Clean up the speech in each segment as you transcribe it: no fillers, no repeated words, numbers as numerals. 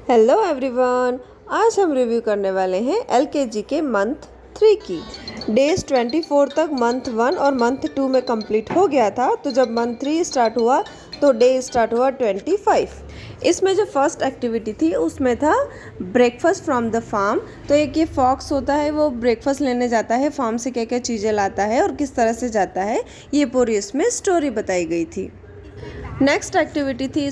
Hello everyone, आज हम review करने वाले हैं एलकेजी के मंथ 3 की। डेज 24 तक मंथ 1 और मंथ 2 में कंप्लीट हो गया था। तो जब मंथ 3 स्टार्ट हुआ तो डे स्टार्ट हुआ 25। इसमें जो फर्स्ट एक्टिविटी थी उसमें था ब्रेकफास्ट फ्रॉम द फार्म। तो एक ये फॉक्स होता है, वो ब्रेकफास्ट लेने जाता है, फार्म से क्या क्या चीज़ें लाता है और किस तरह से जाता है, ये पूरी इसमें स्टोरी बताई गई थी। नेक्स्ट एक्टिविटी थी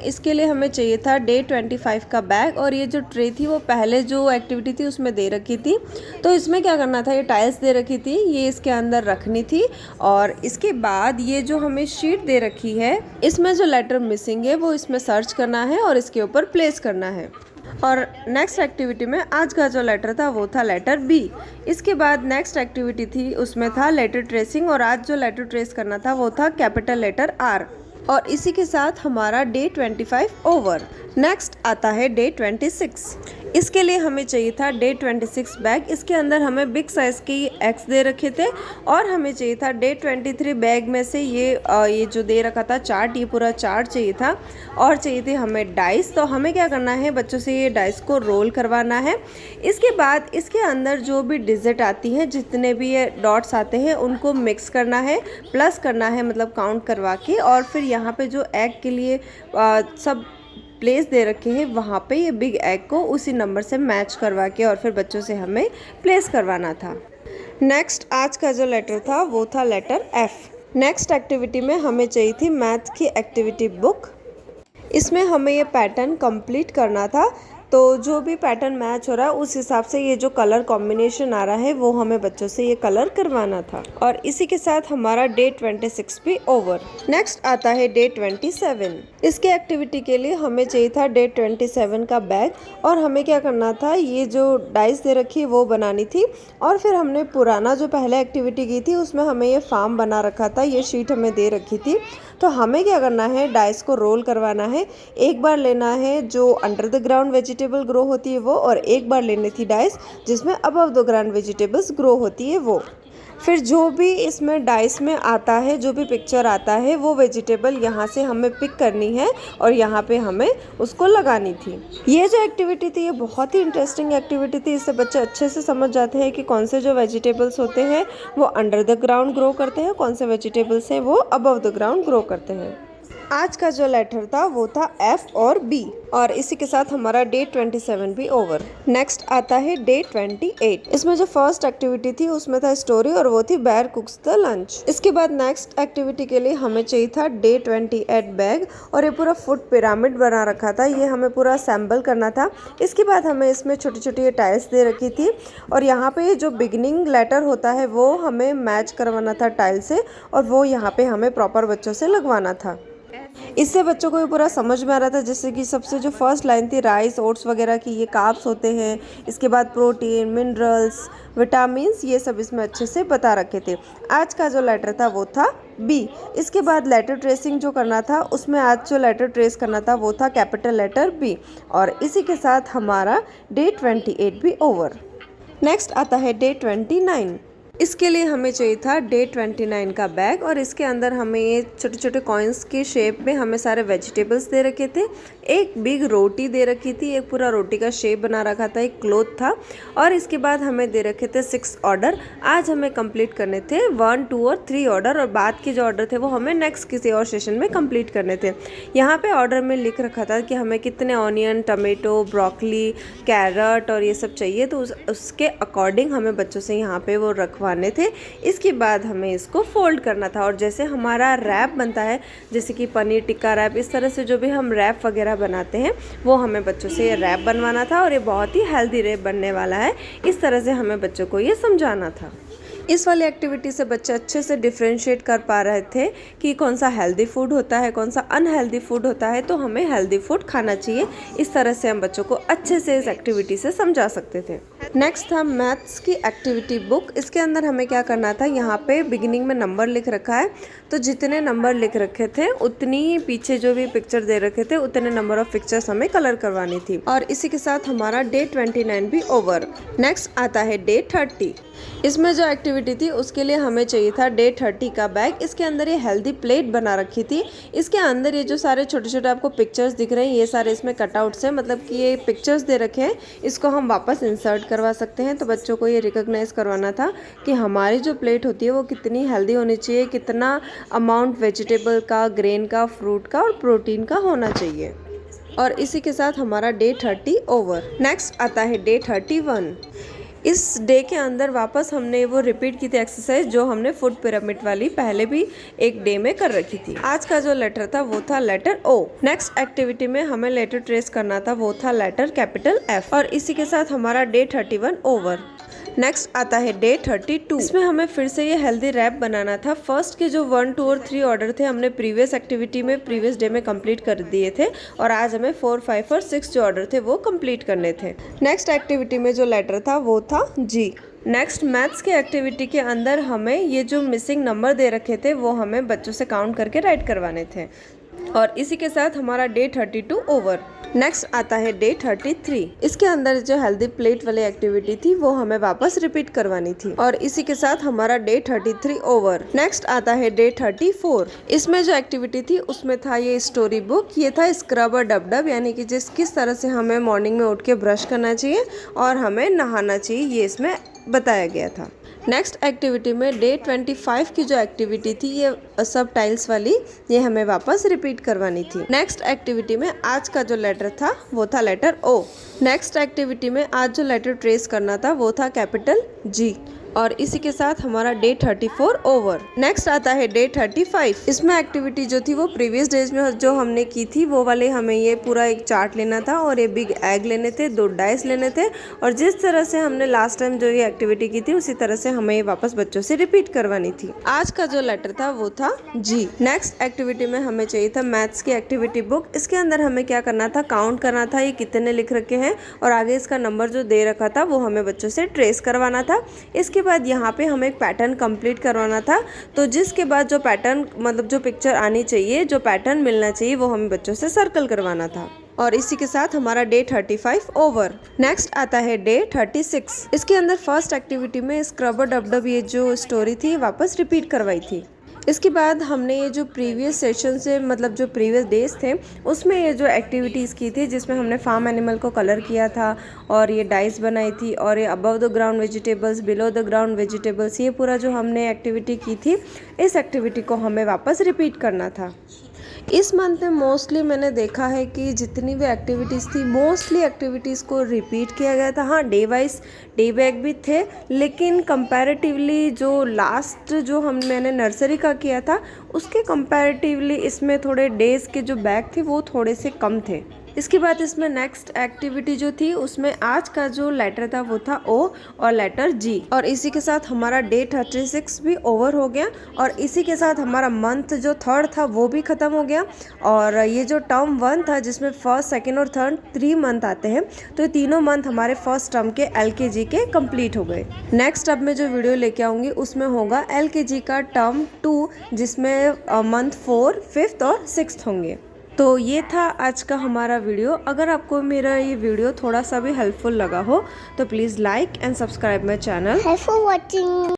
इसके लिए हमें चाहिए था डे 25 का बैग। और ये जो ट्रे थी वो पहले जो एक्टिविटी थी उसमें दे रखी थी। तो इसमें क्या करना था, ये टाइल्स दे रखी थी, ये इसके अंदर रखनी थी। और इसके बाद ये जो हमें शीट दे रखी है, इसमें जो लेटर मिसिंग है वो इसमें सर्च करना है और इसके ऊपर प्लेस करना है। और नेक्स्ट एक्टिविटी में आज का जो लेटर था वो था लेटर बी। इसके बाद नेक्स्ट एक्टिविटी थी उसमें था लेटर ट्रेसिंग, और आज जो लेटर ट्रेस करना था वो था कैपिटल लेटर आर। और इसी के साथ हमारा डे 25 ओवर। नेक्स्ट आता है डे 26। इसके लिए हमें चाहिए था डे 26 बैग। इसके अंदर हमें बिग साइज़ के एग्स दे रखे थे। और हमें चाहिए था डे 23 बैग में से ये जो दे रखा था चार्ट, ये पूरा चार्ट चाहिए था। और चाहिए थे हमें डाइस। तो हमें क्या करना है, बच्चों से ये डाइस को रोल करवाना है। इसके बाद इसके अंदर जो भी डिजिट आती हैं, जितने भी ये डॉट्स आते हैं, उनको मिक्स करना है, प्लस करना है, मतलब काउंट करवा के। और फिर यहाँ पे जो एग के लिए सब प्लेस दे रखे हैं, वहाँ पे ये बिग एग को उसी नंबर से मैच करवा के और फिर बच्चों से हमें प्लेस करवाना था। नेक्स्ट आज का जो लेटर था वो था लेटर एफ। नेक्स्ट एक्टिविटी में हमें चाहिए थी मैथ की एक्टिविटी बुक। इसमें हमें ये पैटर्न कंप्लीट करना था। तो जो भी पैटर्न मैच हो रहा है उस हिसाब से ये जो कलर कॉम्बिनेशन आ रहा है वो हमें बच्चों से ये कलर करवाना था। और इसी के साथ हमारा डे 26 भी ओवर। नेक्स्ट आता है डे 27। इसके एक्टिविटी के लिए हमें चाहिए था डे 27 का बैग। और हमें क्या करना था, ये जो डाइस दे रखी है वो बनानी थी। और फिर हमने पुराना जो पहले एक्टिविटी की थी उसमें हमें ये फार्म बना रखा था, ये शीट हमें दे रखी थी। तो हमें क्या करना है, डाइस को रोल करवाना है। एक बार लेना है जो under the ground vegetable grow होती है वो, और एक बार लेनी थी डाइस जिसमें above the ground vegetables grow होती है वो। फिर जो भी इसमें डाइस में आता है, जो भी पिक्चर आता है, वो वेजिटेबल यहाँ से हमें पिक करनी है और यहाँ पे हमें उसको लगानी थी। ये जो एक्टिविटी थी ये बहुत ही इंटरेस्टिंग एक्टिविटी थी। इससे बच्चे अच्छे से समझ जाते हैं कि कौन से जो वेजिटेबल्स होते हैं वो अंडर द ग्राउंड ग्रो करते हैं, कौन से वेजिटेबल्स हैं वो अबव द ग्राउंड ग्रो करते हैं। आज का जो लेटर था वो था एफ और बी। और इसी के साथ हमारा डे 27 भी ओवर। नेक्स्ट आता है डे 28। इसमें जो फर्स्ट एक्टिविटी थी उसमें था स्टोरी, और वो थी बेयर कुक्स द लंच। इसके बाद नेक्स्ट एक्टिविटी के लिए हमें चाहिए था डे 28 बैग। और ये पूरा फूड पिरामिड बना रखा था, ये हमें पूरा असेंबल करना था। इसके बाद हमें इसमें छोटी छोटी ये टाइल्स दे रखी थी। और यहाँ पे जो बिगिनिंग लेटर होता है वो हमें मैच करवाना था टाइल से, और वो यहाँ पे हमें प्रॉपर बच्चों से लगवाना था। इससे बच्चों को ये पूरा समझ में आ रहा था। जैसे कि सबसे जो फर्स्ट लाइन थी राइस ओट्स वगैरह की, ये कार्ब्स होते हैं। इसके बाद प्रोटीन, मिनरल्स, विटामिन्स, ये सब इसमें अच्छे से बता रखे थे। आज का जो लेटर था वो था बी। इसके बाद लेटर ट्रेसिंग जो करना था उसमें आज जो लेटर ट्रेस करना था वो था कैपिटल लेटर बी। और इसी के साथ हमारा डे 28 भी ओवर। नेक्स्ट आता है डे 29। इसके लिए हमें चाहिए था डे 29 का बैग। और इसके अंदर हमें ये छोटे छोटे कॉइन्स के शेप में हमें सारे वेजिटेबल्स दे रखे थे। एक बिग रोटी दे रखी थी, एक पूरा रोटी का शेप बना रखा था, एक क्लॉथ था। और इसके बाद हमें दे रखे थे 6 ऑर्डर। आज हमें कंप्लीट करने थे 1, 2 और 3 ऑर्डर, और बाद के जो ऑर्डर थे वो हमें नेक्स्ट किसी और सेशन में कंप्लीट करने थे। यहाँ पे ऑर्डर में लिख रखा था कि हमें कितने ऑनियन, टमेटो, ब्रोकली, कैरट और ये सब चाहिए। तो उसके अकॉर्डिंग हमें बच्चों से यहाँ पे वो रखवाने थे। इसके बाद हमें इसको फोल्ड करना था। और जैसे हमारा रैप बनता है, जैसे कि पनीर टिक्का रैप, इस तरह से जो भी हम रैप वगैरह बनाते हैं वो हमें बच्चों से ये रैप बनवाना था। और ये बहुत ही हेल्दी रैप बनने वाला है, इस तरह से हमें बच्चों को ये समझाना था। इस वाली एक्टिविटी से बच्चे अच्छे से डिफ्रेंशिएट कर पा रहे थे कि कौन सा हेल्दी फूड होता है, कौन सा अनहेल्दी फूड होता है। तो हमें हेल्दी फूड खाना चाहिए। इस तरह से हम बच्चों को अच्छे से इस एक्टिविटी से समझा सकते थे। नेक्स्ट था मैथ्स की एक्टिविटी बुक। इसके अंदर हमें क्या करना था, यहाँ पे बिगिनिंग में नंबर लिख रखा है, तो जितने नंबर लिख रखे थे उतनी ही पीछे जो भी पिक्चर दे रखे थे उतने नंबर ऑफ पिक्चर्स हमें कलर करवानी थी। और इसी के साथ हमारा डे 29 भी ओवर। नेक्स्ट आता है डे 30। इसमें जो एक्टिविटी एक्टिविटी थी उसके लिए हमें चाहिए था डे 30 का बैग। इसके अंदर ये हेल्दी प्लेट बना रखी थी। इसके अंदर ये जो सारे छोटे छोटे आपको पिक्चर्स दिख रहे हैं ये सारे इसमें कटआउट्स हैं, मतलब कि ये पिक्चर्स दे रखे हैं, इसको हम वापस इंसर्ट करवा सकते हैं। तो बच्चों को ये रिकॉग्नाइज करवाना था कि हमारी जो प्लेट होती है वो कितनी हेल्दी होनी चाहिए, कितना अमाउंट वेजिटेबल का, ग्रेन का, फ्रूट का और प्रोटीन का होना चाहिए। और इसी के साथ हमारा डे 30 ओवर। नेक्स्ट आता है डे 31। इस डे के अंदर वापस हमने वो रिपीट की थी एक्सरसाइज जो हमने फूड पिरामिड वाली पहले भी एक डे में कर रखी थी। आज का जो लेटर था वो था लेटर ओ। नेक्स्ट एक्टिविटी में हमें लेटर ट्रेस करना था, वो था लेटर कैपिटल एफ। और इसी के साथ हमारा डे 31 ओवर। नेक्स्ट आता है डे 32। इसमें हमें फिर से ये हेल्दी रैप बनाना था। फर्स्ट के जो 1, 2 और 3 ऑर्डर थे हमने प्रीवियस एक्टिविटी में प्रीवियस डे में कंप्लीट कर दिए थे और आज हमें 4, 5 और 6 जो ऑर्डर थे वो कंप्लीट करने थे। नेक्स्ट एक्टिविटी में जो लेटर था वो था जी। नेक्स्ट मैथ्स के एक्टिविटी के अंदर हमें ये जो मिसिंग नंबर दे रखे थे वो हमें बच्चों से काउंट करके राइट करवाने थे। और इसी के साथ हमारा डे 32 ओवर। नेक्स्ट आता है डे 33। इसके अंदर जो हेल्दी प्लेट वाली एक्टिविटी थी वो हमें वापस रिपीट करवानी थी और इसी के साथ हमारा डे 33 ओवर। नेक्स्ट आता है डे 34। इसमें जो एक्टिविटी थी उसमें था ये स्टोरी बुक, ये था स्क्रब और डब डब, यानी कि किस तरह से हमें मॉर्निंग में उठ के ब्रश करना चाहिए और हमें नहाना चाहिए, ये इसमें बताया गया था। नेक्स्ट एक्टिविटी में डे 25 की जो एक्टिविटी थी ये सब टाइल्स वाली, ये हमें वापस रिपीट करवानी थी। नेक्स्ट एक्टिविटी में आज का जो लेटर था वो था लेटर ओ। नेक्स्ट एक्टिविटी में आज जो लेटर ट्रेस करना था वो था कैपिटल जी। और इसी के साथ हमारा डे 34 ओवर। नेक्स्ट आता है डे 35। इसमें एक्टिविटी जो थी वो प्रीवियस डेज में जो हमने की थी वो वाले हमें ये पूरा एक चार्ट लेना था और ये बिग एग लेने थे, 2 डाइस लेने थे और जिस तरह से हमने लास्ट टाइम जो ये एक्टिविटी की थी उसी तरह से हमें ये वापस बच्चों से रिपीट करवानी थी। आज का जो लेटर था वो था जी। नेक्स्ट एक्टिविटी में हमें चाहिए था मैथ्स की एक्टिविटी बुक। इसके अंदर हमें क्या करना था, काउंट करना था ये कितने लिख रखे हैं और आगे इसका नंबर जो दे रखा था वो हमें बच्चों से ट्रेस करवाना था। इसके बाद यहाँ पे हमें एक पैटर्न कंप्लीट करवाना था, तो जिसके बाद जो पैटर्न मतलब जो पिक्चर आनी चाहिए, जो पैटर्न मिलना चाहिए वो हमें बच्चों से सर्कल करवाना था। और इसी के साथ हमारा डे 35 ओवर। नेक्स्ट आता है डे 36। इसके अंदर फर्स्ट एक्टिविटी में स्क्रबर डब डब ये जो स्टोरी थी वापस रिपीट करवाई थी। इसके बाद हमने ये जो प्रीवियस सेशन से मतलब जो प्रीवियस डेज थे उसमें ये जो एक्टिविटीज़ की थी जिसमें हमने फार्म एनिमल को कलर किया था और ये डाइस बनाई थी और ये above the ground vegetables, below the ground vegetables, ये पूरा जो हमने एक्टिविटी की थी इस एक्टिविटी को हमें वापस रिपीट करना था। इस मंथ में मोस्टली मैंने देखा है कि जितनी भी एक्टिविटीज़ थी मोस्टली एक्टिविटीज़ को रिपीट किया गया था। हाँ, डे वाइज डे बैग भी थे लेकिन कंपैरेटिवली जो लास्ट जो मैंने नर्सरी का किया था उसके कंपैरेटिवली इसमें थोड़े डेज़ के जो बैग थे वो थोड़े से कम थे। इसके बाद इसमें नेक्स्ट एक्टिविटी जो थी उसमें आज का जो लेटर था वो था ओ और लेटर जी। और इसी के साथ हमारा डे 36 भी ओवर हो गया और इसी के साथ हमारा मंथ जो 3rd था वो भी ख़त्म हो गया। और ये जो टर्म 1 था जिसमें 1st, 2nd और 3rd 3 मंथ आते हैं, तो ये तीनों मंथ हमारे फर्स्ट टर्म के LKG के कंप्लीट हो गए। नेक्स्ट अब मैं जो वीडियो लेके आऊँगी उसमें होगा LKG का टर्म 2 जिसमें मंथ 4, 5th और 6th होंगे। तो ये था आज का हमारा वीडियो। अगर आपको मेरा ये वीडियो थोड़ा सा भी हेल्पफुल लगा हो तो please like and subscribe my channel. Thanks for watching.